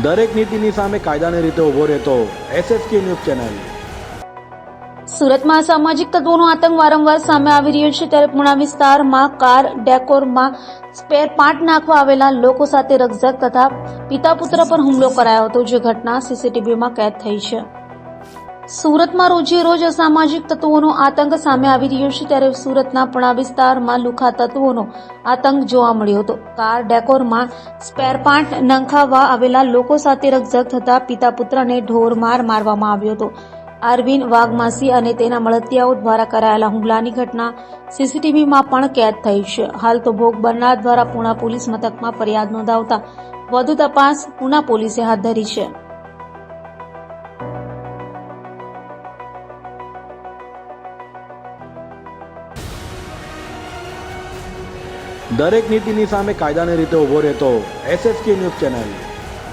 દરેક નીતિની સામે કાયદાની રીતે ઊભો રહેતો SSK ન્યૂઝ ચેનલ। સુરતમાં અસામાજિક તત્વોનો આતંક વારંવાર સામે આવી રહ્યો છે, ત્યારે પુણા વિસ્તારમાં કાર ડેકોરમાં સ્પેર પાર્ટ નાખવા આવેલા લોકો સાથે રકઝક તથા પિતા પુત્ર પર હુમલો કરાયો હતો, જે ઘટના CCTVમાં કેદ થઈ છે। સુરતમાં રોજે રોજ અસામાજિક તત્વોનો આતંક સામે આવી રહ્યો છે, ત્યારે સુરતના પુણા વિસ્તારમાં લુખ્ખા તત્વોનો આતંક જોવા મળ્યો હતો। કાર ડેકોરમાં સ્પેર પાર્ટ નંખાવવા આવેલા લોકો સાથે રકઝક થતા પિતા પુત્રને ઢોરમાર મારવામાં આવ્યો હતો। અરવિંદ વાઘમાસી અને તેના મળતિયાઓ દ્વારા કરાયેલા હુમલાની ઘટના CCTVમાં પણ કેદ થઈ છે। હાલ તો ભોગ બનનાર દ્વારા પુણા પોલીસ મથકમાં ફરિયાદ નોંધાવતા વધુ તપાસ પુણા પોલીસે હાથ ધરી છે। દરેક નીતિની સામે કાયદાની રીતે ઊભો રહેતો SSK ન્યૂઝ ચેનલ।